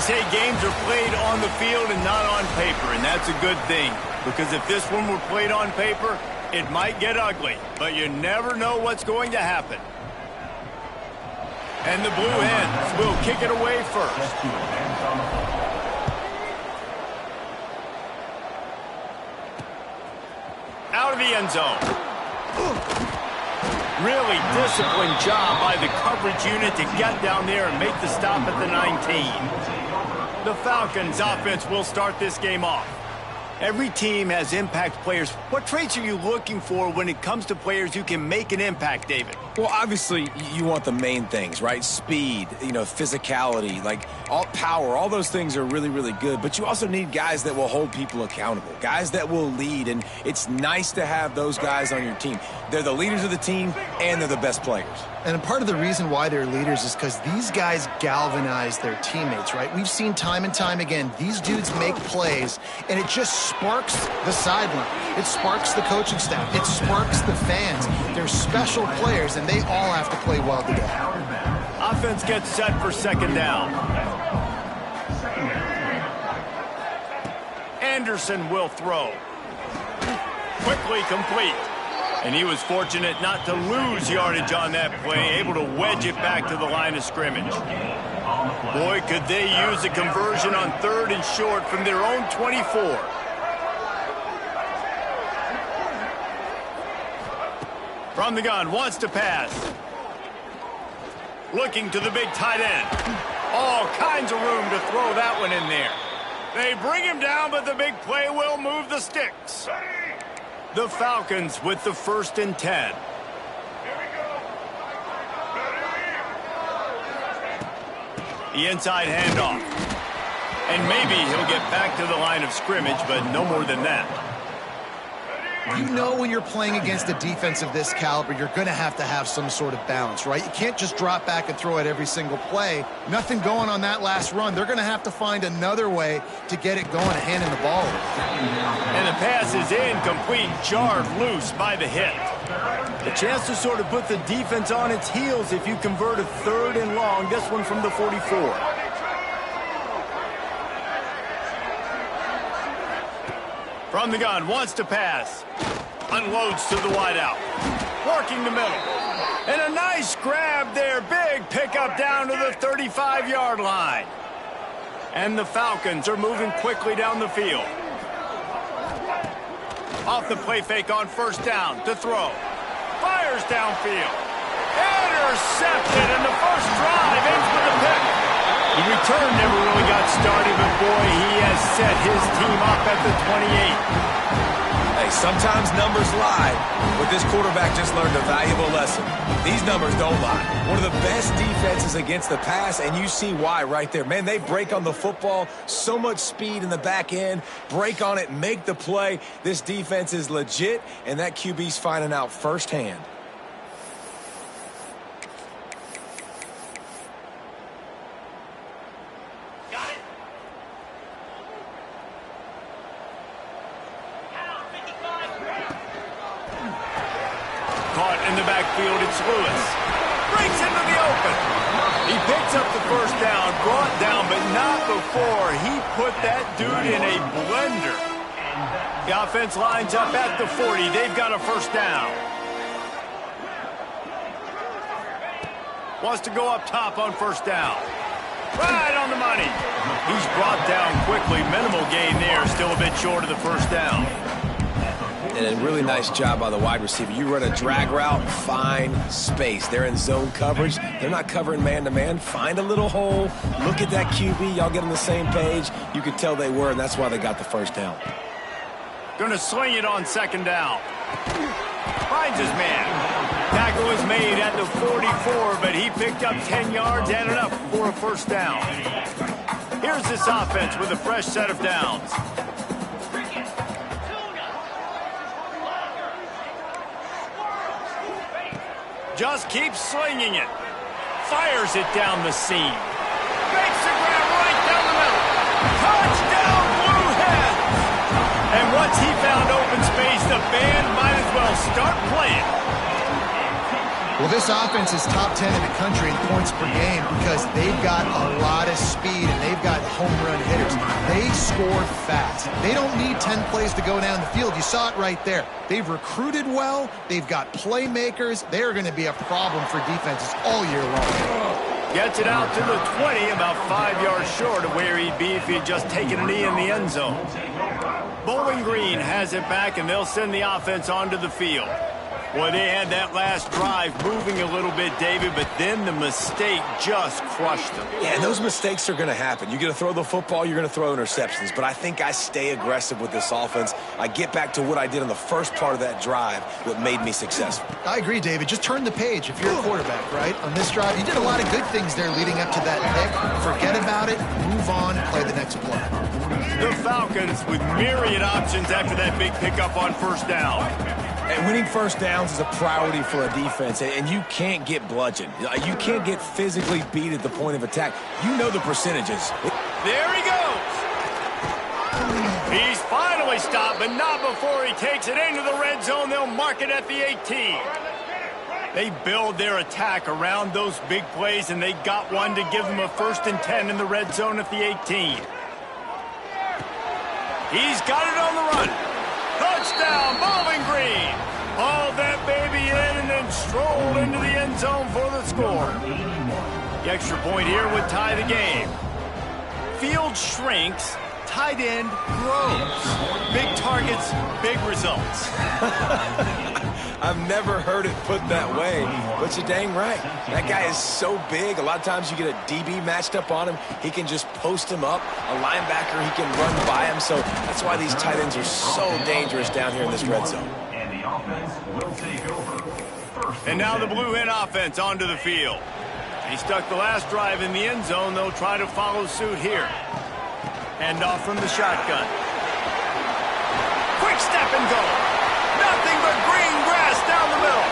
They say games are played on the field and not on paper, and that's a good thing. Because if this one were played on paper, it might get ugly. But you never know what's going to happen. And the Blue Hens will kick it away first. Out of the end zone. Really disciplined job by the coverage unit to get down there and make the stop at the 19. The Falcons offense will start this game off. Every team has impact players. What traits are you looking for when it comes to players who can make an impact, David? Well, obviously, you want the main things, right? Speed, physicality, like all power, all those things are really, really good. But you also need guys that will hold people accountable, guys that will lead. And it's nice to have those guys on your team. They're the leaders of the team, and they're the best players. And part of the reason why they're leaders is because these guys galvanize their teammates, right? We've seen time and time again, these dudes make plays, and it just sparks the sideline. It sparks the coaching staff. It sparks the fans. They're special players, and they all have to play well together. Offense gets set for second down. Anderson will throw. Quickly complete. And he was fortunate not to lose yardage on that play, able to wedge it back to the line of scrimmage. Boy, could they use a conversion on 3rd and short from their own 24. From the gun, wants to pass. Looking to the big tight end. All kinds of room to throw that one in there. They bring him down, but the big play will move the sticks. The Falcons with the 1st and 10. The inside handoff. And maybe he'll get back to the line of scrimmage, but no more than that. You know when you're playing against a defense of this caliber, you're going to have some sort of balance, right? You can't just drop back and throw it every single play. Nothing going on that last run. They're going to have to find another way to get it going and handing the ball. And the pass is incomplete, jarred loose by the hit. The chance to sort of put the defense on its heels if you convert a 3rd and long, this one from the 44. From the gun, wants to pass. Unloads to the wideout. Working the middle. And a nice grab there. Big pickup down to the 35-yard line. And the Falcons are moving quickly down the field. Off the play fake on 1st down to throw. Fires downfield. Intercepted, and the first drive ends with a pick. The return never really got started, but boy, he has set his team up at the 28. Hey, sometimes numbers lie, but this quarterback just learned a valuable lesson. These numbers don't lie. One of the best defenses against the pass, and you see why right there. Man, they break on the football, so much speed in the back end, break on it, make the play. This defense is legit, and that QB's finding out firsthand. In the backfield, it's Lewis. Breaks into the open. He picks up the 1st down, brought down, but not before he put that dude in a blender. The offense lines up at the 40. They've got a 1st down. Wants to go up top on 1st down. Right on the money. He's brought down quickly. Minimal gain there. Still a bit short of the 1st down. And a really nice job by the wide receiver. You run a drag route, find space. They're in zone coverage. They're not covering man-to-man. Find a little hole. Look at that QB. Y'all get on the same page. You could tell they were, and that's why they got the 1st down. Going to sling it on 2nd down. Finds his man. Tackle is made at the 44, but he picked up 10 yards and enough for a 1st down. Here's this offense with a fresh set of downs. Just keeps slinging it. Fires it down the seam. Makes the grab right down the middle. Touchdown, Blue Hens! And once he found open space, the band might as well start playing. Well, this offense is top 10 in the country in points per game because they've got a lot of speed and they've got home run hitters. They score fast. They don't need 10 plays to go down the field. You saw it right there. They've recruited well. They've got playmakers. They are going to be a problem for defenses all year long. Gets it out to the 20, about 5 yards short of where he'd be if he'd just taken a knee in the end zone. Bowling Green has it back, and they'll send the offense onto the field. Boy, they had that last drive moving a little bit, David, but then the mistake just crushed them. Yeah, and those mistakes are going to happen. You're going to throw the football, you're going to throw interceptions. But I think I stay aggressive with this offense. I get back to what I did on the first part of that drive that made me successful. I agree, David. Just turn the page if you're a quarterback, right? On this drive, you did a lot of good things there leading up to that pick. Forget about it, move on, play the next play. The Falcons with myriad options after that big pickup on first down. And winning first downs is a priority for a defense, and you can't get bludgeoned. You can't get physically beat at the point of attack. You know the percentages. There he goes. He's finally stopped, but not before he takes it into the red zone. They'll mark it at the 18. They build their attack around those big plays, and they got one to give them a 1st and 10 in the red zone at the 18. He's got it on the run. Touchdown, Bowling Green. Hauled that baby in and then strolled into the end zone for the score. The extra point here would tie the game. Field shrinks, tight end grows. Big targets, big results. I've never heard it put that way, but you're dang right. That guy is so big. A lot of times you get a DB matched up on him. He can just post him up. A linebacker, he can run by him. So that's why these tight ends are so dangerous down here in this red zone. And the offense will take over. And now the Blue Hen offense onto the field. He stuck the last drive in the end zone. They'll try to follow suit here. Hand off from the shotgun. Quick step and go. Nothing but green grass down the middle.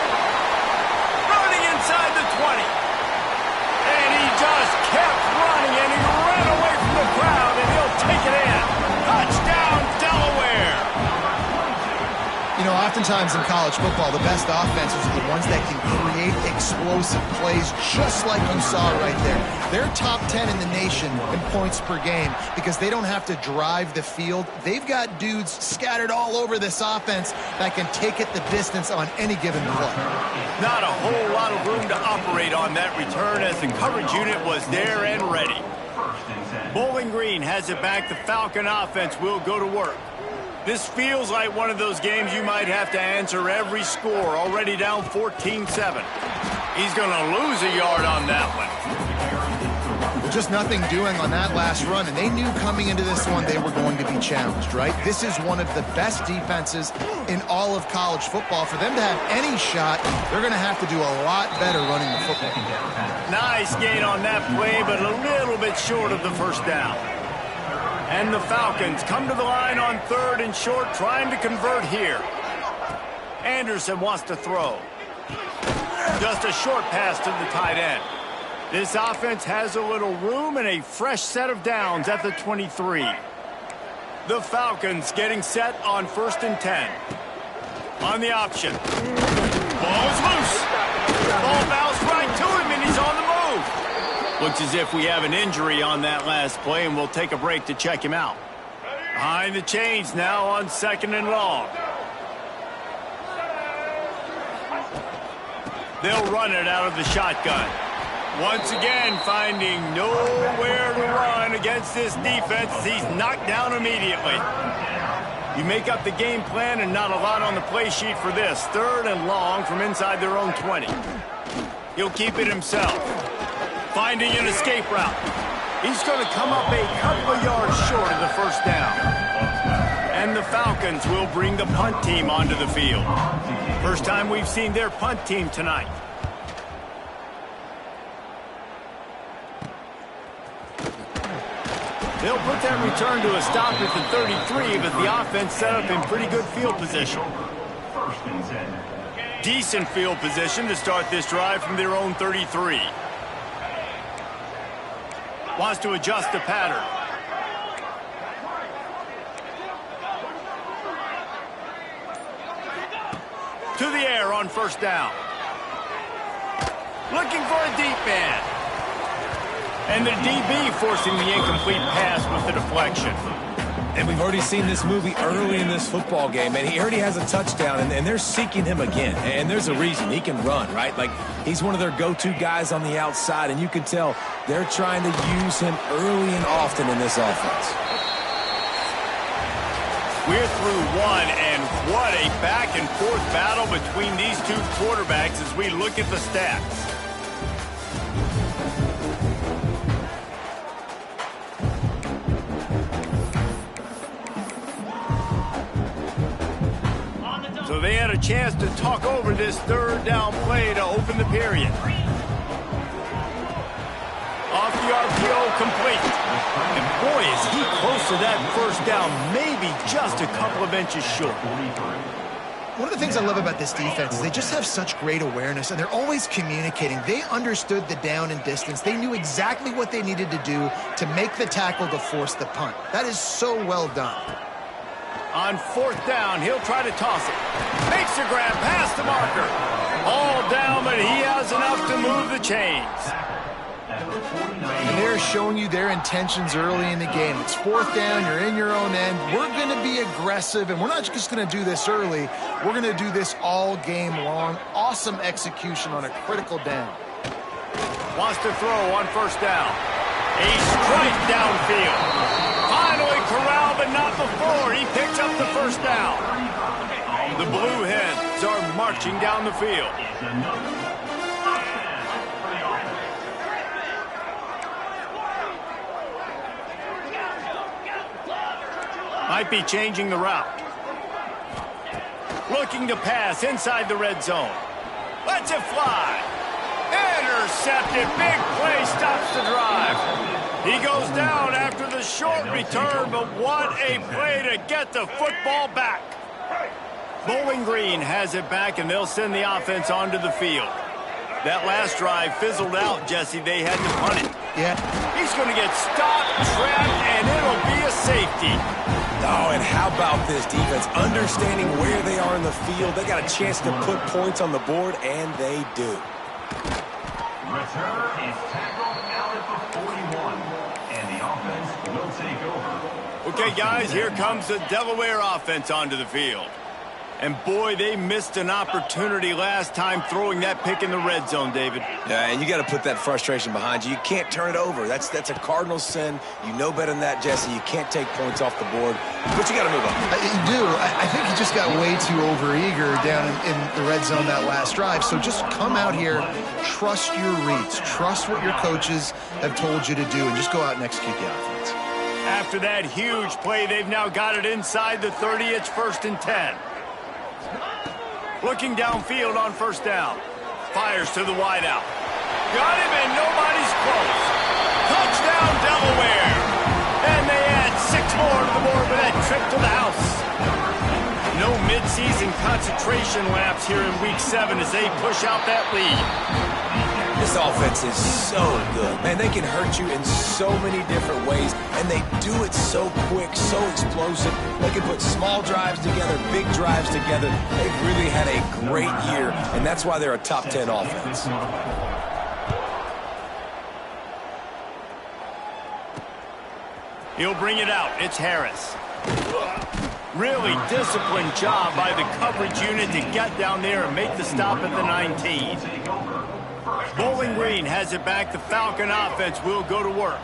Running inside the 20. And he just kept running, and he ran away from the crowd, and he'll take it in. Touchdown, Delaware. You know, oftentimes in college football, the best offenses are the ones that can create explosive plays just like you saw right there. They're top 10 in the nation in points per game because they don't have to drive the field. They've got dudes scattered all over this offense that can take it the distance on any given play. Not a whole lot of room to operate on that return as the coverage unit was there and ready. Bowling Green has it back. The Falcon offense will go to work. This feels like one of those games you might have to answer every score. Already down 14-7. He's going to lose a yard on that one. Just nothing doing on that last run, and they knew coming into this one they were going to be challenged, right? This is one of the best defenses in all of college football. For them to have any shot, they're going to have to do a lot better running the football. Nice gain on that play, but a little bit short of the first down. And the Falcons come to the line on 3rd and short, trying to convert here. Anderson wants to throw. Just a short pass to the tight end. This offense has a little room and a fresh set of downs at the 23. The Falcons getting set on 1st and 10. On the option. Ball is loose. Ball bounced right to him, and he's on the move. Looks as if we have an injury on that last play, and we'll take a break to check him out. Behind the chains now on 2nd and long. They'll run it out of the shotgun. Once again, finding nowhere to run against this defense. He's knocked down immediately. You make up the game plan and not a lot on the play sheet for this. 3rd and long from inside their own 20. He'll keep it himself. Finding an escape route. He's going to come up a couple of yards short of the first down. And the Falcons will bring the punt team onto the field. First time we've seen their punt team tonight. They'll put that return to a stop at the 33, but the offense set up in pretty good field position. Decent field position to start this drive from their own 33. Wants to adjust the pattern. To the air on first down. Looking for a deep man. And the DB forcing the incomplete pass with the deflection. And we've already seen this movie early in this football game, and he already has a touchdown, and they're seeking him again. And there's a reason. He can run, right? Like, he's one of their go-to guys on the outside, and you can tell they're trying to use him early and often in this offense. We're through one, and what a back-and-forth battle between these two quarterbacks as we look at the stats. So they had a chance to talk over this third down play to open the period. Off the RPO, complete. And boy, is he close to that first down, maybe just a couple of inches short. One of the things I love about this defense is they just have such great awareness, and they're always communicating. They understood the down and distance. They knew exactly what they needed to do to make the tackle to force the punt. That is so well done. On fourth down, he'll try to toss it. Makes the grab past the marker. All down, but he has enough to move the chains. And they're showing you their intentions early in the game. It's fourth down, you're in your own end. We're going to be aggressive, and we're not just going to do this early. We're going to do this all game long. Awesome execution on a critical down. Wants to throw on first down. A strike downfield. Finally corralled, but not before. He picks up the first down. The Blue Hens are marching down the field. Might be changing the route. Looking to pass inside the red zone. Lets it fly. Intercepted. Big play stops the drive. He goes down after the short return, but what a play to get the football back. Bowling Green has it back, and they'll send the offense onto the field. That last drive fizzled out, Jesse. They had to punt it. Yeah. He's going to get stopped, trapped, and it'll be a safety. Oh, and how about this defense? Understanding where they are in the field. They got a chance to put points on the board, and they do. Returner is tackled out at the 41, and the offense will take over. Okay, guys, here comes the Delaware offense onto the field. And boy, they missed an opportunity last time throwing that pick in the red zone, David. Yeah, and you got to put that frustration behind you. You can't turn it over. That's a cardinal sin. You know better than that, Jesse. You can't take points off the board, but you got to move on. You do. I think he just got way too overeager down in the red zone that last drive. So just come out here, trust your reads, trust what your coaches have told you to do, and just go out and execute the offense. After that huge play, they've now got it inside the 30. It's 1st and 10. Looking downfield on first down. Fires to the wideout. Got him, and nobody's close. Touchdown, Delaware. And they add 6 more to the board with that trip to the house. No midseason concentration laps here in Week 7 as they push out that lead. This offense is so good. Man, they can hurt you in so many different ways, and they do it so quick, so explosive. They can put small drives together, big drives together. They've really had a great year, and that's why they're a top 10 offense. He'll bring it out. It's Harris. Really disciplined job by the coverage unit to get down there and make the stop at the 19. Bowling Green has it back. The Falcon offense will go to work.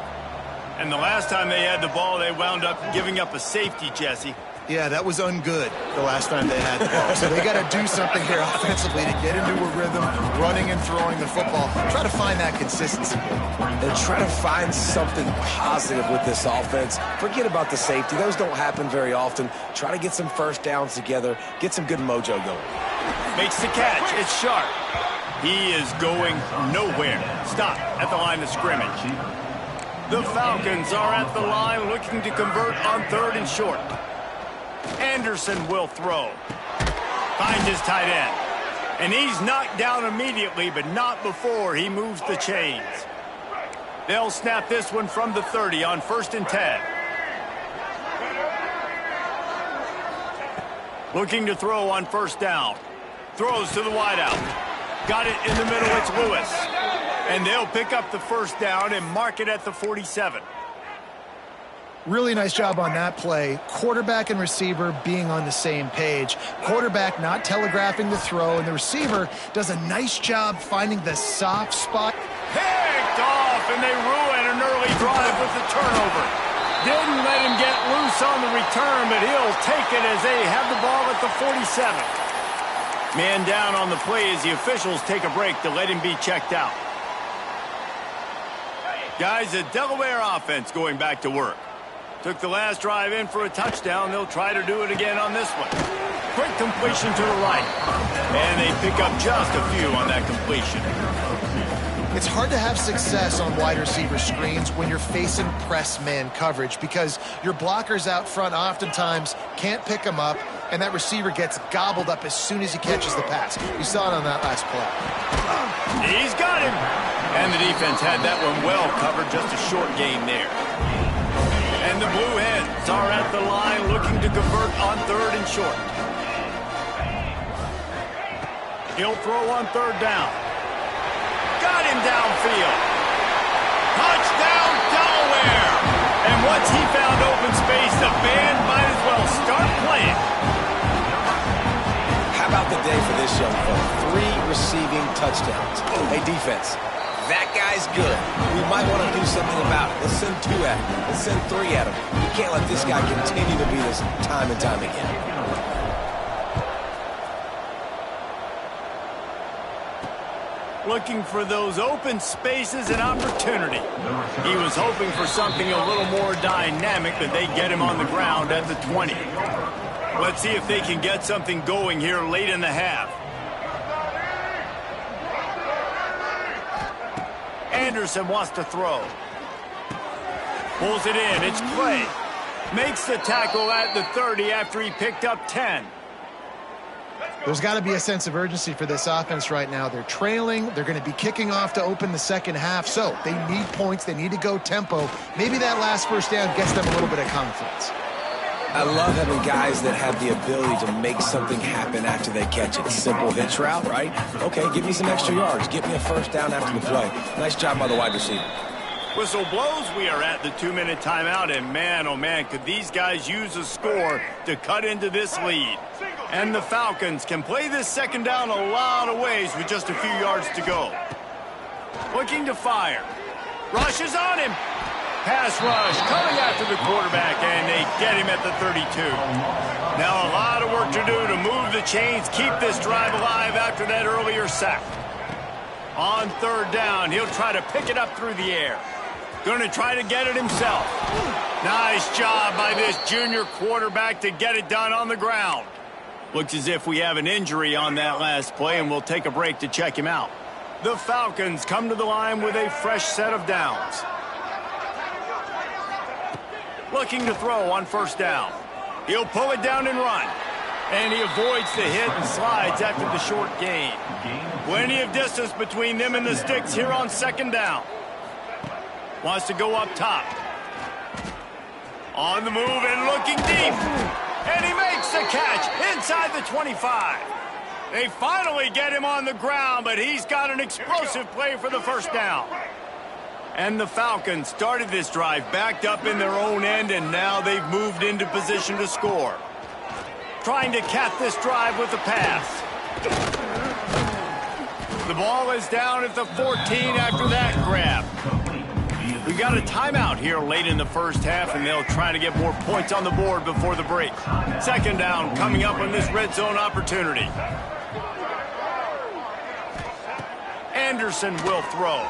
And the last time they had the ball, they wound up giving up a safety, Jesse. Yeah, that was ungood the last time they had the ball. So they got to do something here offensively to get into a rhythm, running and throwing the football. Try to find that consistency. And try to find something positive with this offense. Forget about the safety. Those don't happen very often. Try to get some first downs together. Get some good mojo going. Makes the catch. It's Sharp. He is going nowhere. Stop at the line of scrimmage. The Falcons are at the line looking to convert on 3rd and short. Anderson will throw. Finds his tight end. And he's knocked down immediately, but not before he moves the chains. They'll snap this one from the 30 on 1st and 10. Looking to throw on first down. Throws to the wideout. Got it in the middle. It's Lewis. And they'll pick up the first down and mark it at the 47. Really nice job on that play. Quarterback and receiver being on the same page. Quarterback not telegraphing the throw, and the receiver does a nice job finding the soft spot. Picked off, and they ruin an early drive with the turnover. Didn't let him get loose on the return, but he'll take it as they have the ball at the 47. Man down on the play as the officials take a break to let him be checked out. Guys, the Delaware offense going back to work. Took the last drive in for a touchdown. They'll try to do it again on this one. Quick completion to the right. And they pick up just a few on that completion. It's hard to have success on wide receiver screens when you're facing press man coverage because your blockers out front oftentimes can't pick them up, and that receiver gets gobbled up as soon as he catches the pass. We saw it on that last play. He's got him. And the defense had that one well covered, just a short gain there. And the Blue Hens are at the line looking to convert on 3rd and short. He'll throw on 3rd down. Got him downfield. Touchdown, Delaware. And once he found open space, the band might as well start playing. How about the day for this young fella? 3 receiving touchdowns. Hey, defense. That guy's good. We might want to do something about it. Let's send 2 at him. Let's send 3 at him. We can't let this guy continue to beat us time and time again. Looking for those open spaces and opportunity. He was hoping for something a little more dynamic, but they get him on the ground at the 20. Let's see if they can get something going here late in the half. Anderson wants to throw. Pulls it in. It's Clay. Makes the tackle at the 30 after he picked up 10. There's got to be a sense of urgency for this offense right now. They're trailing. They're going to be kicking off to open the second half. So they need points. They need to go tempo. Maybe that last first down gets them a little bit of confidence. I love having guys that have the ability to make something happen after they catch it. Simple hitch route, right? Okay, give me some extra yards. Get me a first down after the play. Nice job by the wide receiver. Whistle blows. We are at the 2-minute timeout, and man, oh man, could these guys use a score to cut into this lead. And the Falcons can play this second down a lot of ways with just a few yards to go. Looking to fire. Rush is on him. Pass rush coming after the quarterback, and they get him at the 32. Now a lot of work to do to move the chains, keep this drive alive after that earlier sack. On 3rd down, he'll try to pick it up through the air. Going to try to get it himself. Nice job by this junior quarterback to get it done on the ground. Looks as if we have an injury on that last play, and we'll take a break to check him out. The Falcons come to the line with a fresh set of downs. Looking to throw on 1st down. He'll pull it down and run. And he avoids the hit and slides after the short gain. Plenty of distance between them and the sticks here on 2nd down. Wants to go up top. On the move and looking deep. And he makes the catch inside the 25. They finally get him on the ground, but he's got an explosive play for the 1st down. And the Falcons started this drive backed up in their own end, and now they've moved into position to score. Trying to cap this drive with a pass. The ball is down at the 14 after that grab. We got a timeout here late in the first half, and they'll try to get more points on the board before the break. 2nd down coming up on this red zone opportunity. Anderson will throw.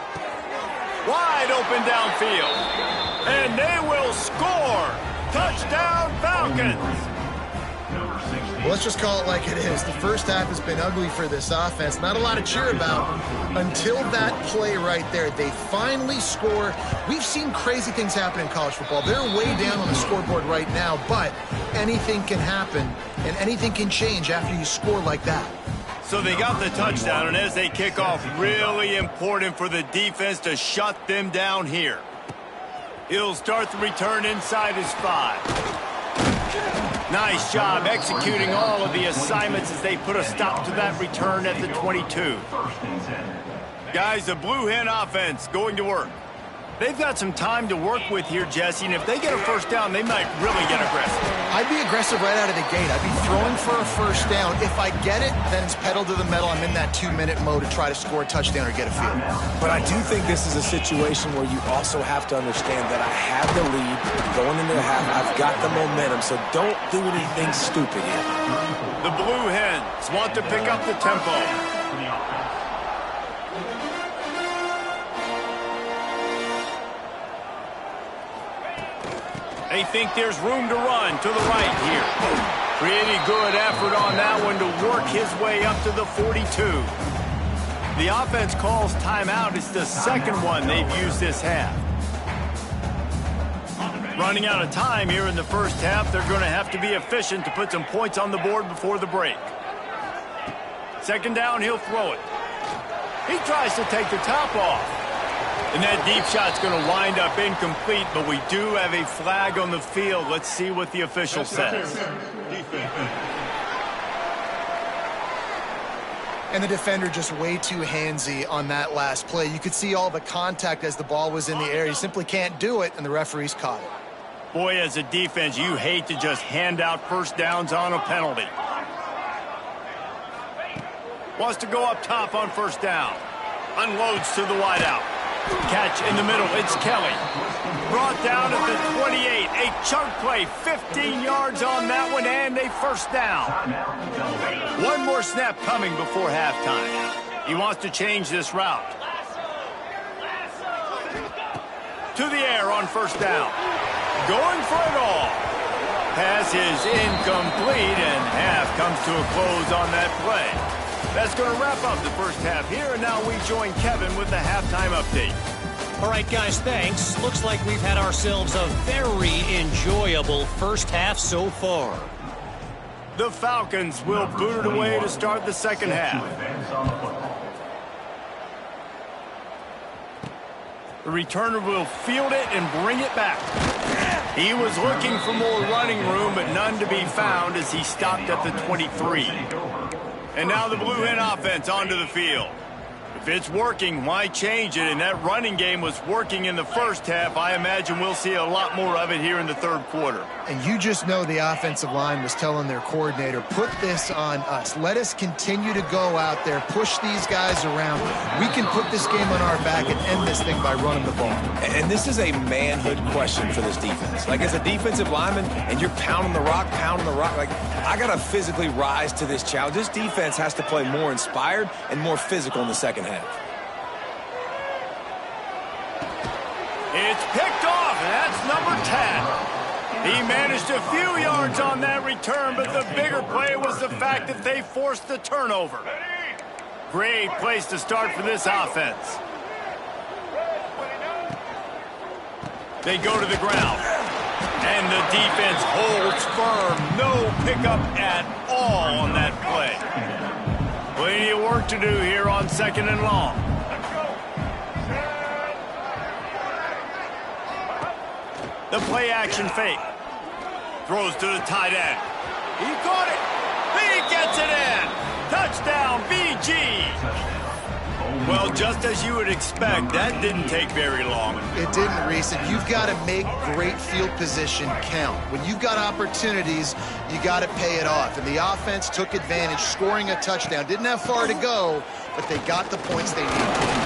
Wide open downfield. And they will score. Touchdown, Falcons. Well, let's just call it like it is. The first half has been ugly for this offense. Not a lot to cheer about until that play right there. They finally score. We've seen crazy things happen in college football. They're way down on the scoreboard right now, but anything can happen, and anything can change after you score like that. So they got the touchdown, and as they kick off, really important for the defense to shut them down here. He'll start the return inside his 5. Nice job executing all of the assignments as they put a stop to that return at the 22. Guys, the Blue Hen offense going to work. They've got some time to work with here, Jesse, and if they get a first down, they might really get aggressive. I'd be aggressive right out of the gate. I'd be throwing for a first down. If I get it, then it's pedal to the metal. I'm in that 2-minute mode to try to score a touchdown or get a field. But I do think this is a situation where you also have to understand that I have the lead going into the half. I've got the momentum, so don't do anything stupid here. The Blue Hens want to pick up the tempo. They think there's room to run to the right here. Pretty good effort on that one to work his way up to the 42. The offense calls timeout. It's the second one they've used this half. Running out of time here in the first half. They're going to have to be efficient to put some points on the board before the break. Second down, he'll throw it. He tries to take the top off. And that deep shot's going to wind up incomplete, but we do have a flag on the field. Let's see what the official says. And the defender just way too handsy on that last play. You could see all the contact as the ball was in the air. He simply can't do it, and the referee's caught it. Boy, as a defense, you hate to just hand out first downs on a penalty. Wants to go up top on first down. Unloads to the wideout. Catch in the middle. It's Kelly. Brought down at the 28. A chunk play. 15 yards on that one and a first down. One more snap coming before halftime. He wants to change this route. To the air on first down. Going for it all. Pass is incomplete and half comes to a close on that play. That's going to wrap up the first half here, and now we join Kevin with the halftime update. All right, guys, thanks. Looks like we've had ourselves a very enjoyable first half so far. The Falcons will boot it away to start the second half. The returner will field it and bring it back. He was looking for more running room, but none to be found as he stopped at the 23. And now the Blue Hen offense onto the field. If it's working, why change it? And that running game was working in the first half. I imagine we'll see a lot more of it here in the third quarter. And you just know the offensive line was telling their coordinator, put this on us. Let us continue to go out there, push these guys around. We can put this game on our back and end this thing by running the ball. And this is a manhood question for this defense. Like, as a defensive lineman, and you're pounding the rock, like, I got to physically rise to this challenge. This defense has to play more inspired and more physical in the second half. It's picked off, and that's number 10. He managed a few yards on that return, but the bigger play was the fact that they forced the turnover. Great place to start for this offense. They go to the ground, and the defense holds firm. No pickup at all on that play. Plenty of work to do here on second and long. The play action fake. Throws to the tight end. He caught it. He gets it in. Touchdown, BG. Well, just as you would expect, that didn't take very long. It didn't, Reese. And you've got to make great field position count. When you've got opportunities, you got to pay it off. And the offense took advantage, scoring a touchdown. Didn't have far to go, but they got the points they needed.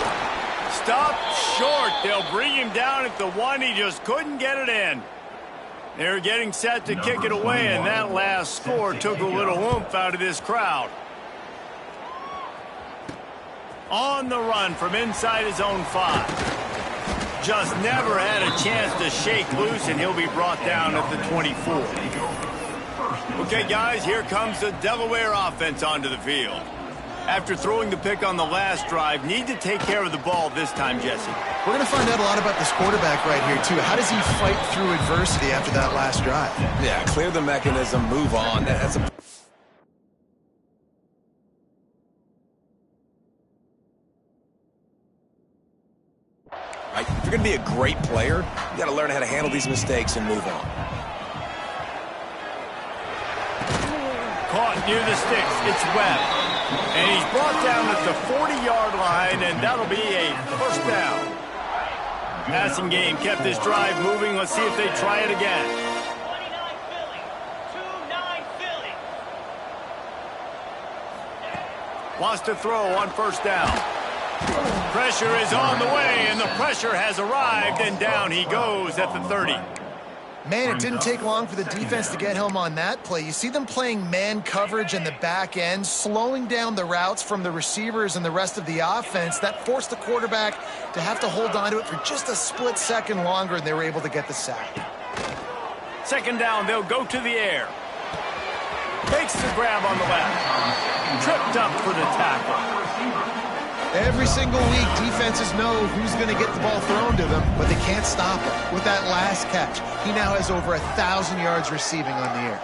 Stopped short. They'll bring him down at the one. He just couldn't get it in. They're getting set to kick it away, and that last score took a little oomph out of this crowd. On the run from inside his own 5. Just never had a chance to shake loose, and he'll be brought down at the 24. Okay, guys, here comes the Delaware offense onto the field. After throwing the pick on the last drive, need to take care of the ball this time, Jesse. We're going to find out a lot about this quarterback right here, too. How does he fight through adversity after that last drive? Yeah, clear the mechanism, move on. That's a... Right, if you're going to be a great player, you got to learn how to handle these mistakes and move on. Caught near the sticks. It's Webb. And he's brought down at the 40-yard line, and that'll be a first down. Passing game kept this drive moving. Let's see if they try it again. Wants to throw on first down. Pressure is on the way, and the pressure has arrived, and down he goes at the 30. Man, it didn't take long for the defense to get home on that play. You see them playing man coverage in the back end, slowing down the routes from the receivers and the rest of the offense. That forced the quarterback to have to hold on to it for just a split second longer, and they were able to get the sack. Second down, they'll go to the air. Makes the grab on the left. Tripped up for the tackle. Every single week, defenses know who's going to get the ball thrown to them, but they can't stop him. With that last catch, he now has over 1,000 yards receiving on the air.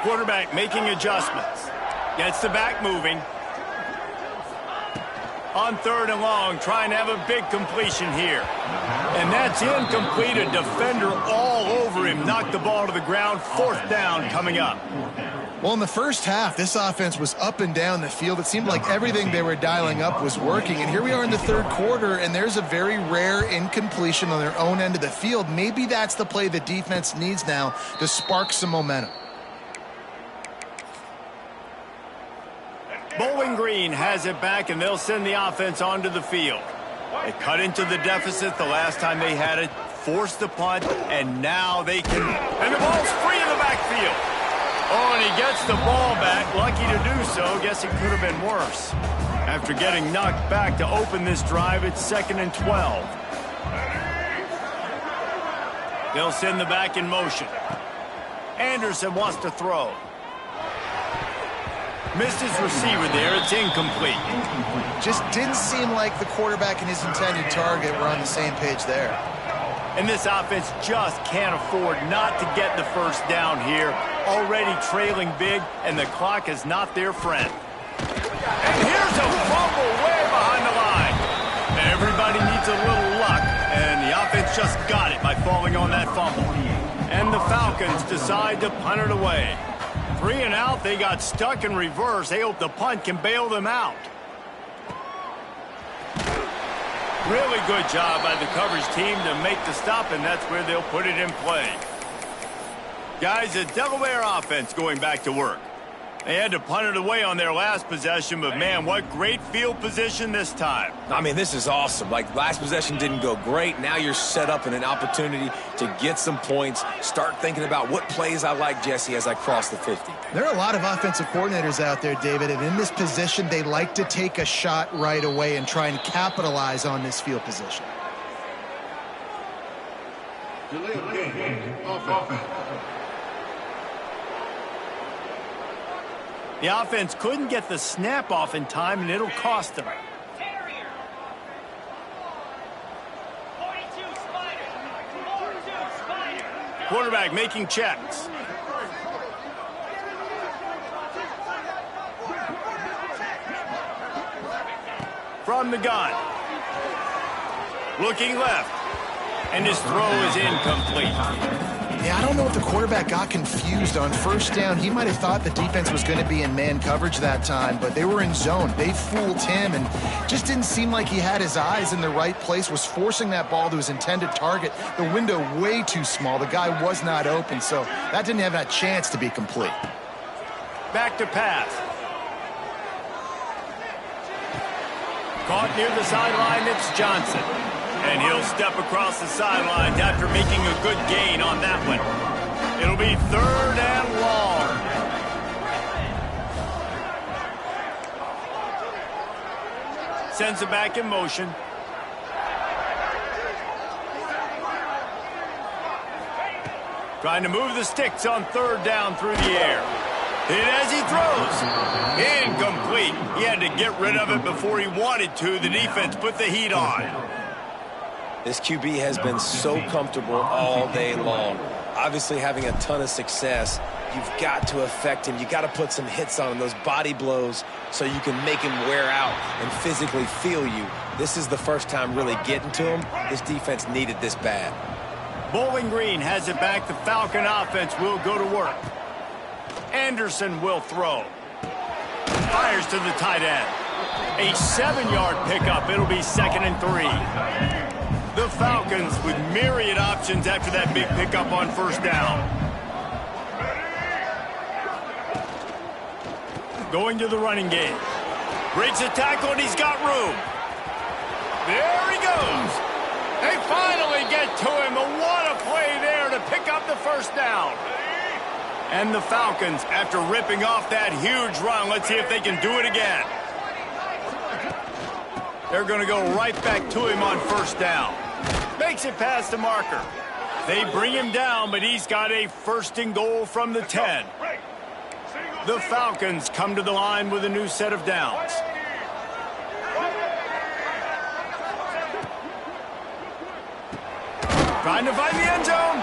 Quarterback making adjustments. Gets the back moving. On third and long, trying to have a big completion here. And that's incomplete. A defender all over him. Knocked the ball to the ground. Fourth down coming up. Well, in the first half, this offense was up and down the field. It seemed like everything they were dialing up was working. And here we are in the third quarter, and there's a very rare incompletion on their own end of the field. Maybe that's the play the defense needs now to spark some momentum. Bowling Green has it back, and they'll send the offense onto the field. They cut into the deficit the last time they had it, forced the punt, and now they can... And the ball's free in the backfield. Oh, and he gets the ball back. Lucky to do so. Guess it could have been worse. After getting knocked back to open this drive, it's 2nd and 12. They'll send the back in motion. Anderson wants to throw. Missed his receiver there. It's incomplete. Just didn't seem like the quarterback and his intended target were on the same page there. And this offense just can't afford not to get the first down here. Already trailing big, and the clock is not their friend. And here's a fumble way behind the line. Everybody needs a little luck, and the offense just got it by falling on that fumble. And the Falcons decide to punt it away. 3 and out, they got stuck in reverse. They hope the punt can bail them out. Really good job by the coverage team to make the stop, and that's where they'll put it in play. Guys, the Delaware offense going back to work. They had to punt it away on their last possession, but man, what great field position this time. I mean, this is awesome. Like, last possession didn't go great. Now you're set up in an opportunity to get some points. Start thinking about what plays I like, Jesse, as I cross the 50. There are a lot of offensive coordinators out there, David, and in this position, they like to take a shot right away and try and capitalize on this field position. Delay of game. Offense. The offense couldn't get the snap off in time, and it'll cost them. Quarterback making checks. From the gun. Looking left. And his throw is incomplete. Yeah, I don't know if the quarterback got confused on first down. He might have thought the defense was going to be in man coverage that time, but they were in zone. They fooled him and just didn't seem like he had his eyes in the right place, was forcing that ball to his intended target. The window way too small. The guy was not open, so that didn't have that chance to be complete. Back to pass. Caught near the sideline, it's Johnson. And he'll step across the sidelines after making a good gain on that one. It'll be 3rd and long. Sends it back in motion. Trying to move the sticks on 3rd down through the air. Hit as he throws. Incomplete. He had to get rid of it before he wanted to. The defense put the heat on. This QB has been so comfortable all day long. Obviously having a ton of success. You've got to affect him. You've got to put some hits on him, those body blows, so you can make him wear out and physically feel you. This is the first time really getting to him. This defense needed this bad. Bowling Green has it back. The Falcon offense will go to work. Anderson will throw. fires to the tight end. A 7-yard pickup. It'll be 2nd and 3. The Falcons with myriad options after that big pickup on 1st down. Going to the running game. Breaks a tackle, and he's got room. There he goes. They finally get to him. But what a play there to pick up the 1st down. And the Falcons, after ripping off that huge run, let's see if they can do it again. They're going to go right back to him on 1st down. Makes it past the marker. They bring him down, but he's got a 1st and goal from the 10. The Falcons come to the line with a new set of downs. Trying to find the end zone.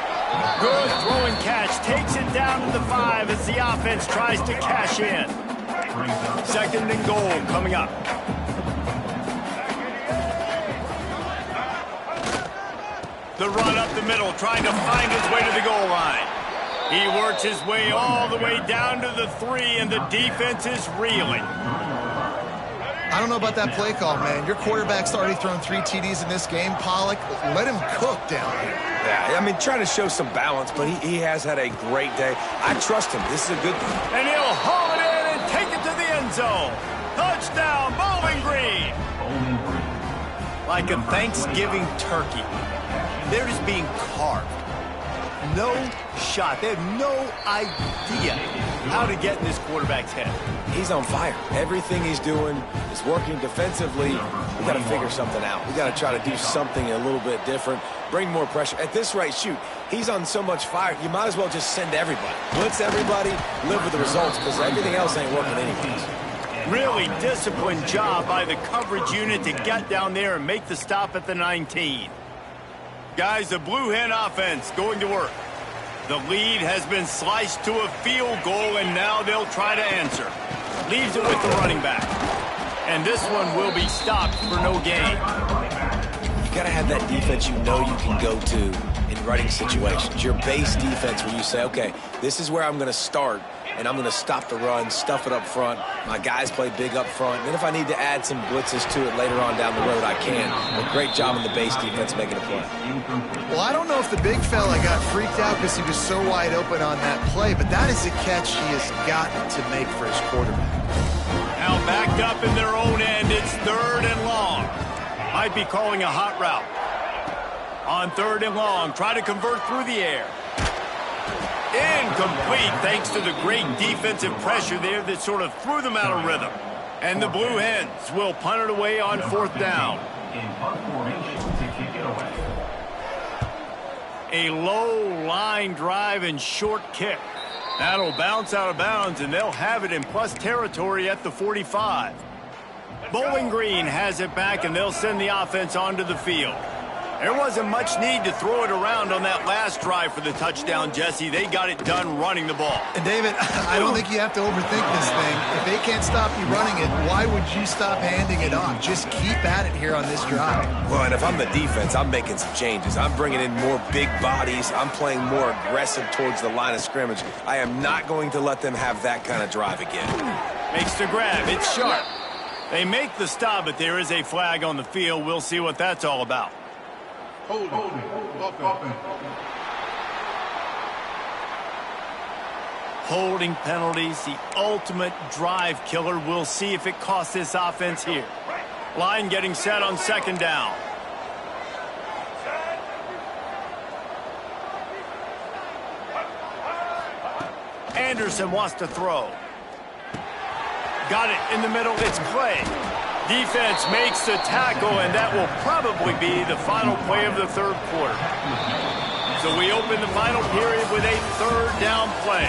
Good throw and catch. Takes it down to the 5 as the offense tries to cash in. 2nd and goal coming up. The run up the middle, trying to find his way to the goal line. He works his way all the way down to the 3, and the defense is reeling. I don't know about that play call, man. Your quarterback's already thrown 3 TDs in this game, Pollock. Let him cook down here. Yeah, I mean, trying to show some balance, but he has had a great day. I trust him. This is a good thing. And he'll haul it in and take it to the end zone. Touchdown, Bowling Green. Like a Thanksgiving turkey. They're just being carved. No shot. They have no idea how to get in this quarterback's head. He's on fire. Everything he's doing is working defensively. We got to figure something out. We got to try to do something a little bit different. Bring more pressure. At this rate, shoot, he's on so much fire, you might as well just send everybody. Blitz everybody, live with the results, because everything else ain't working anyways. Really disciplined job by the coverage unit to get down there and make the stop at the 19. Guys, the Blue Hen offense going to work. The lead has been sliced to a field goal, and now they'll try to answer. Leaves it with the running back. And this one will be stopped for no gain. You got to have that defense you know you can go to in running situations. Your base defense where you say, okay, this is where I'm going to start, and I'm going to stop the run, stuff it up front. My guys play big up front. And then if I need to add some blitzes to it later on down the road, I can. But great job on the base defense making a play. Well, I don't know if the big fella got freaked out because he was so wide open on that play, but that is a catch he has got to make for his quarterback. Now backed up in their own end, it's 3rd and long. Might be calling a hot route. On 3rd and long, try to convert through the air. Incomplete thanks to the great defensive pressure there that sort of threw them out of rhythm. And the Blue Hens will punt it away on 4th down. In punt formation to kick it away. A low line drive and short kick. That'll bounce out of bounds, and they'll have it in plus territory at the 45. Bowling Green has it back, and they'll send the offense onto the field. There wasn't much need to throw it around on that last drive for the touchdown, Jesse. They got it done running the ball. And David, I don't think you have to overthink this thing. If they can't stop you running it, why would you stop handing it off? Just keep at it here on this drive. Well, and if I'm the defense, I'm making some changes. I'm bringing in more big bodies. I'm playing more aggressive towards the line of scrimmage. I am not going to let them have that kind of drive again. Makes the grab. It's sharp. They make the stop, but there is a flag on the field. We'll see what that's all about. Holding penalties, the ultimate drive killer. We'll see if it costs this offense here. Line getting set on 2nd down. Anderson wants to throw. Got it in the middle. It's Clay. Defense makes the tackle, and that will probably be the final play of the 3rd quarter. So we open the final period with a 3rd down play.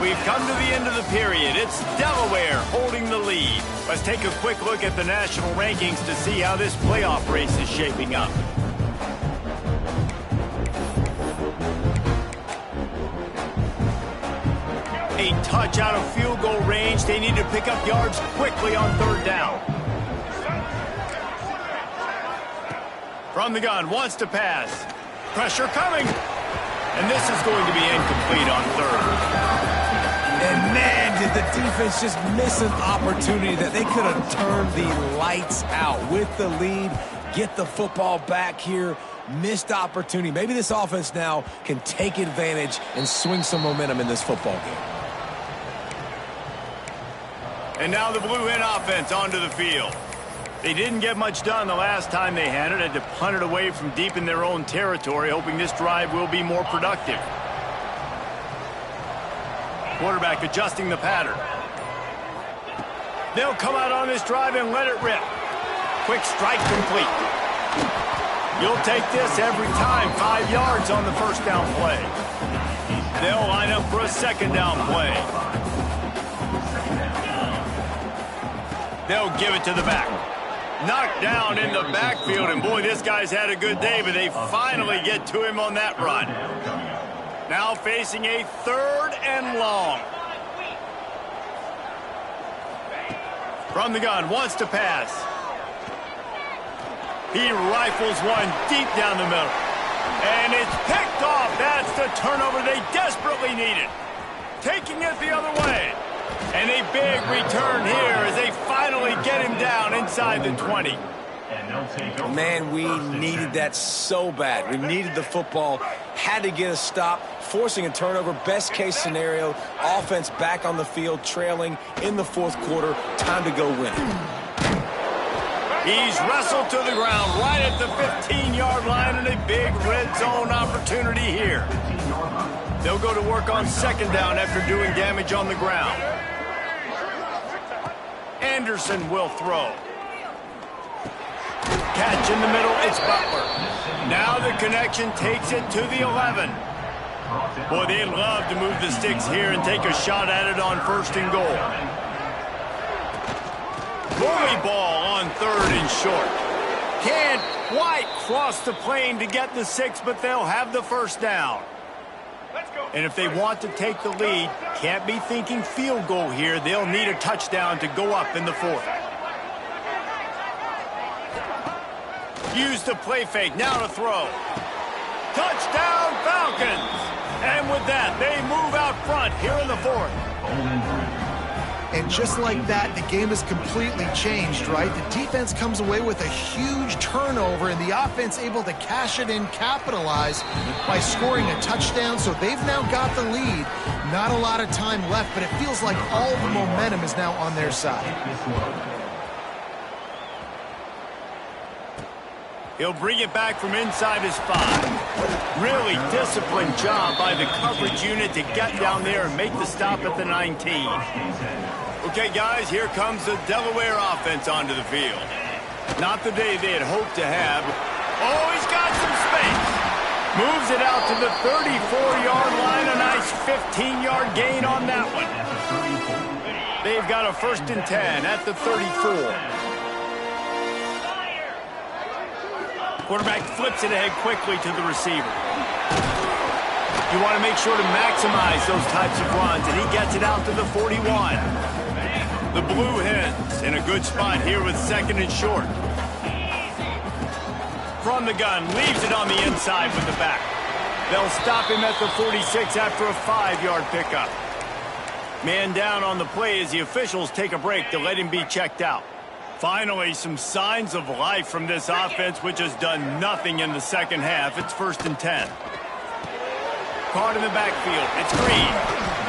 We've come to the end of the period. It's Delaware holding the lead. Let's take a quick look at the national rankings to see how this playoff race is shaping up. A touch out of field goal range. They need to pick up yards quickly on 3rd down. From the gun, wants to pass. Pressure coming. And this is going to be incomplete on 3rd. And man, did the defense just miss an opportunity that they could have turned the lights out with the lead, get the football back here. Missed opportunity. Maybe this offense now can take advantage and swing some momentum in this football game. And now the Blue Hen offense onto the field. They didn't get much done the last time they had it. Had to punt it away from deep in their own territory, hoping this drive will be more productive. Quarterback adjusting the pattern. They'll come out on this drive and let it rip. Quick strike complete. You'll take this every time. 5 yards on the first down play. They'll line up for a second down play. They'll give it to the back. Knocked down in the backfield, and boy, this guy's had a good day, but they finally get to him on that run. Now facing a 3rd and long. From the gun, wants to pass. He rifles one deep down the middle. And it's picked off. That's the turnover they desperately needed. Taking it the other way. And a big return here as they finally get him down inside the 20. Man, we needed that so bad. We needed the football. Had to get a stop. Forcing a turnover. Best case scenario. Offense back on the field. Trailing in the 4th quarter. Time to go win it. He's wrestled to the ground right at the 15-yard line, and a big red zone opportunity here. They'll go to work on second down after doing damage on the ground. Anderson will throw. Catch in the middle, it's Butler. Now the connection takes it to the 11. Boy, they'd love to move the sticks here and take a shot at it on 1st and goal. Bully ball on 3rd and short. Can't quite cross the plane to get the 6, but they'll have the first down. And if they want to take the lead, can't be thinking field goal here. They'll need a touchdown to go up in the 4th. Use the play fake, now to throw. Touchdown Falcons! And with that, they move out front here in the 4th. And just like that, the game is completely changed, right? The defense comes away with a huge turnover, and the offense able to cash it in, capitalize by scoring a touchdown. So they've now got the lead. Not a lot of time left, but it feels like all the momentum is now on their side. He'll bring it back from inside his 5. Really disciplined job by the coverage unit to get down there and make the stop at the 19. Okay, guys, here comes the Delaware offense onto the field. Not the day they had hoped to have. Oh, he's got some space. Moves it out to the 34-yard line. A nice 15-yard gain on that one. They've got a 1st and 10 at the 34. Quarterback flips it ahead quickly to the receiver. You want to make sure to maximize those types of runs, and he gets it out to the 41. The Blue Hens in a good spot here with 2nd and short. From the gun, leaves it on the inside with the back. They'll stop him at the 46 after a 5-yard pickup. Man down on the play as the officials take a break to let him be checked out. Finally, some signs of life from this offense, which has done nothing in the second half. It's 1st and 10. Caught in the backfield. It's Green.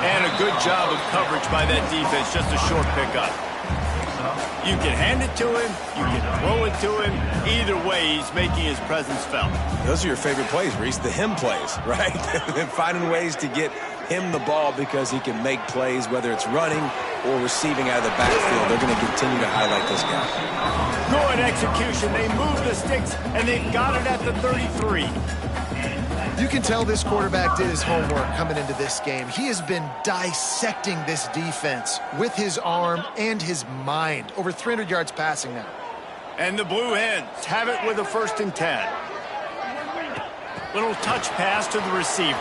And a good job of coverage by that defense. Just a short pickup. You can hand it to him. You can throw it to him. Either way, he's making his presence felt. Those are your favorite plays, Reese. The him plays, right? Finding ways to get him the ball because he can make plays, whether it's running or receiving out of the backfield. They're going to continue to highlight this guy. Good execution. They move the sticks, and they've got it at the 33. You can tell this quarterback did his homework coming into this game. He has been dissecting this defense with his arm and his mind. Over 300 yards passing now. And the Blue Hens have it with a 1st and 10. Little touch pass to the receiver.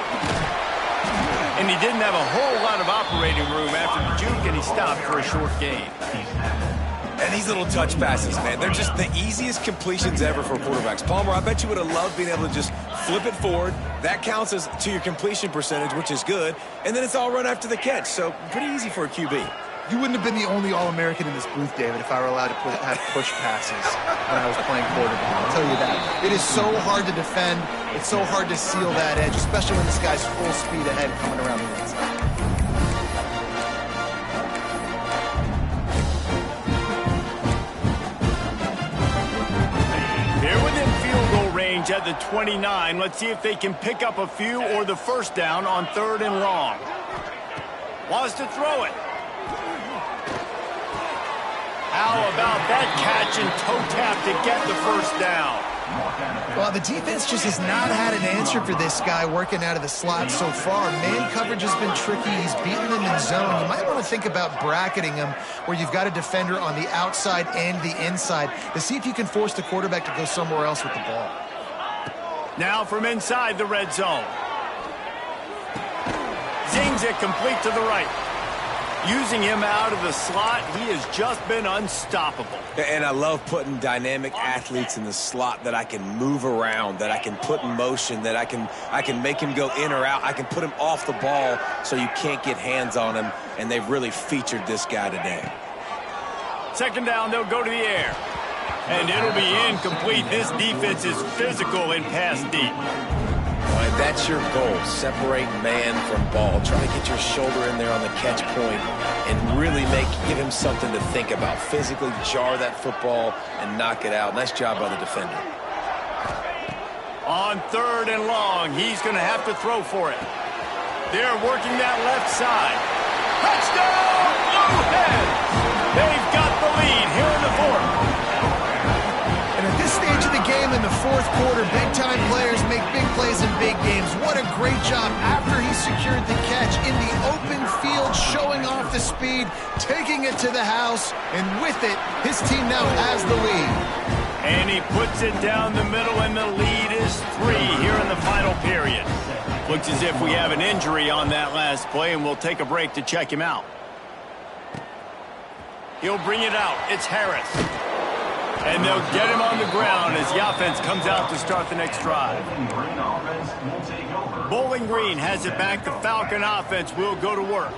And he didn't have a whole lot of operating room after the juke, and he stopped for a short gain. And these little touch passes, man, they're just the easiest completions ever for quarterbacks. Palmer, I bet you would have loved being able to just flip it forward. That counts as to your completion percentage, which is good. And then it's all run after the catch. So pretty easy for a QB. You wouldn't have been the only All-American in this booth, David, if I were allowed to have push passes when I was playing quarterback. I'll tell you that. It is so hard to defend. It's so hard to seal that edge, especially when this guy's full speed ahead coming around the inside. They're within field goal range at the 29. Let's see if they can pick up a few or the first down on 3rd and long. Wants to throw it. How about that catch and toe tap to get the first down? Well, the defense just has not had an answer for this guy working out of the slot so far. Man coverage has been tricky. He's beaten them in zone. You might want to think about bracketing him where you've got a defender on the outside and the inside to see if you can force the quarterback to go somewhere else with the ball. Now from inside the red zone. Zings it complete to the right. Using him out of the slot, he has just been unstoppable. And I love putting dynamic athletes in the slot that I can move around, that I can put in motion, that I can make him go in or out. I can put him off the ball so you can't get hands on him, and they've really featured this guy today. 2nd down, they'll go to the air. And it'll be incomplete. This defense is physical in pass deep. All right, that's your goal. Separate man from ball. Try to get your shoulder in there on the catch point and really give him something to think about. Physically jar that football and knock it out. Nice job by the defender. On 3rd and long, he's going to have to throw for it. They're working that left side. Touchdown, Blueheads! They've got the lead here in the 4th. And at this stage of the game in the 4th quarter, big-time players make big plays in big games. What a great job after he secured the catch in the open field, showing off the speed, taking it to the house, and with it, his team now has the lead. And he puts it down the middle, and the lead is 3 here in the final period. Looks as if we have an injury on that last play, and we'll take a break to check him out. He'll bring it out. It's Harris. And they'll get him on the ground as the offense comes out to start the next drive. Bowling Green has it back. The Falcon offense will go to work.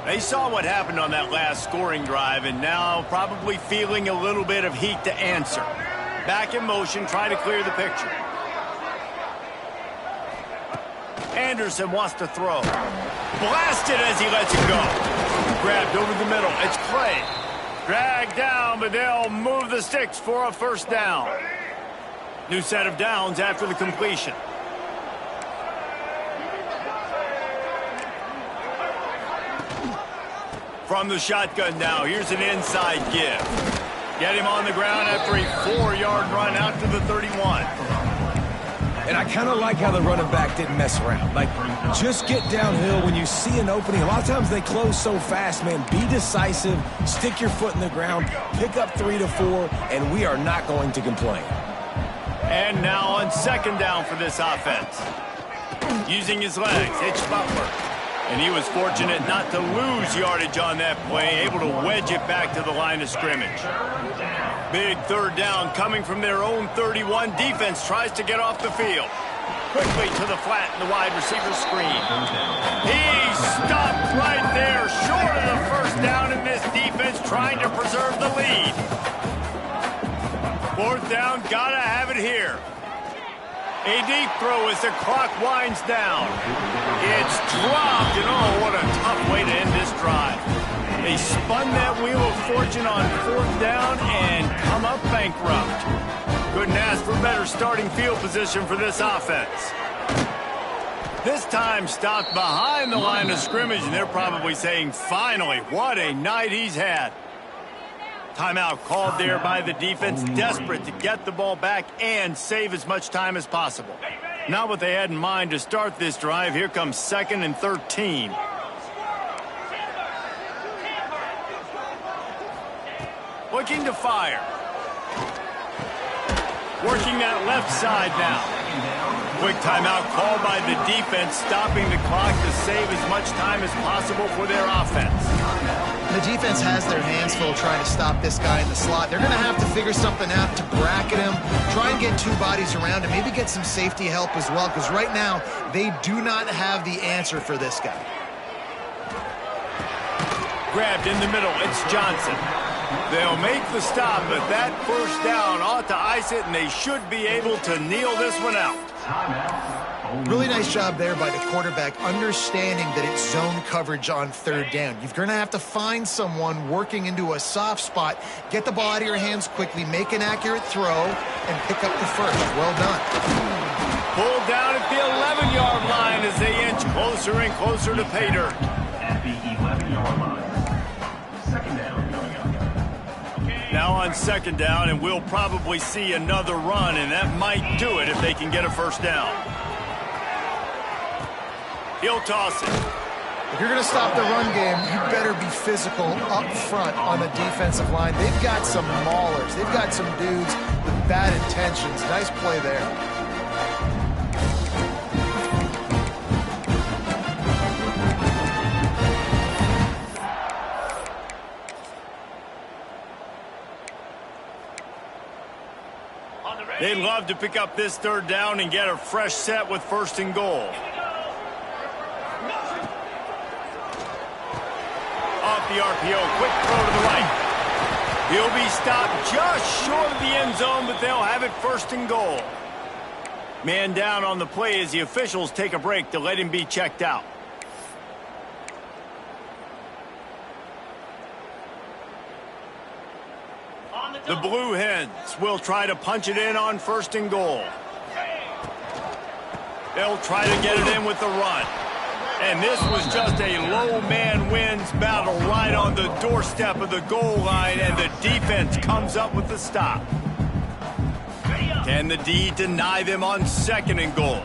They saw what happened on that last scoring drive and now probably feeling a little bit of heat to answer. Back in motion, try to clear the picture. Anderson wants to throw. Blasted as he lets it go. Grabbed over the middle. It's Clay. Dragged down, but they'll move the sticks for a first down. New set of downs after the completion. From the shotgun now, here's an inside give. Get him on the ground after a 4-yard run out to the 31. And I kind of like how the running back didn't mess around. Like, just get downhill when you see an opening. A lot of times they close so fast, man. Be decisive, stick your foot in the ground, pick up 3 to 4, and we are not going to complain. And now on 2nd down for this offense. Using his legs, it's Butler. And he was fortunate not to lose yardage on that play, able to wedge it back to the line of scrimmage. Big 3rd down coming from their own 31. Defense tries to get off the field. Quickly to the flat in the wide receiver screen. He stopped right there, short of the first down, in this defense trying to preserve the lead. 4th down, gotta have it here. A deep throw as the clock winds down. It's dropped, and oh, what a tough way to end this drive. They spun that wheel of fortune on 4th down and come up bankrupt. Couldn't ask for better starting field position for this offense. This time stopped behind the line of scrimmage, and they're probably saying, finally, what a night he's had. Timeout called there by the defense, desperate to get the ball back and save as much time as possible. Not what they had in mind to start this drive. Here comes 2nd and 13. Looking to fire. Working that left side now. Quick timeout called by the defense, stopping the clock to save as much time as possible for their offense. The defense has their hands full trying to stop this guy in the slot. They're going to have to figure something out to bracket him, try and get two bodies around him, maybe get some safety help as well, because right now they do not have the answer for this guy. Grabbed in the middle, it's Johnson. They'll make the stop, but that first down ought to ice it, and they should be able to kneel this one out. Really nice job there by the quarterback, understanding that it's zone coverage on third down. You're going to have to find someone working into a soft spot, get the ball out of your hands quickly, make an accurate throw, and pick up the first. Well done. Pulled down at the 11-yard line as they inch closer and closer to pay dirt. At the 11-yard line. Second down coming up. Now on second down, and we'll probably see another run, and that might do it if they can get a first down. He'll toss it. If you're going to stop the run game, you better be physical up front on the defensive line. They've got some maulers. They've got some dudes with bad intentions. Nice play there. They'd love to pick up this third down and get a fresh set with first and goal. Off the RPO, quick throw to the right. He'll be stopped just short of the end zone, but they'll have it first and goal. Man down on the play as the officials take a break to let him be checked out. The Blue Hens will try to punch it in on first and goal. They'll try to get it in with the run. And this was just a low man wins battle right on the doorstep of the goal line, and the defense comes up with the stop. Can the D deny them on second and goal?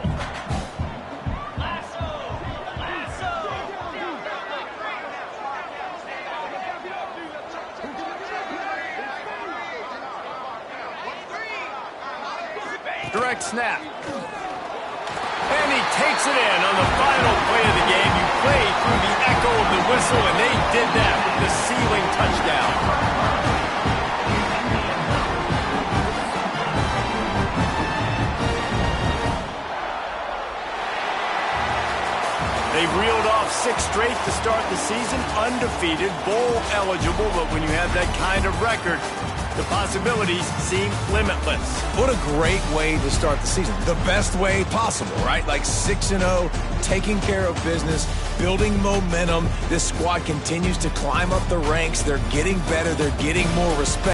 Direct snap. And he takes it in on the final play of the game. You play through the echo of the whistle, and they did that with the ceiling touchdown. They reeled off 6 straight to start the season, undefeated, bowl eligible, but when you have that kind of record, the possibilities seem limitless. What a great way to start the season. The best way possible, right? Like 6-0, taking care of business, building momentum. This squad continues to climb up the ranks. They're getting better. They're getting more respect.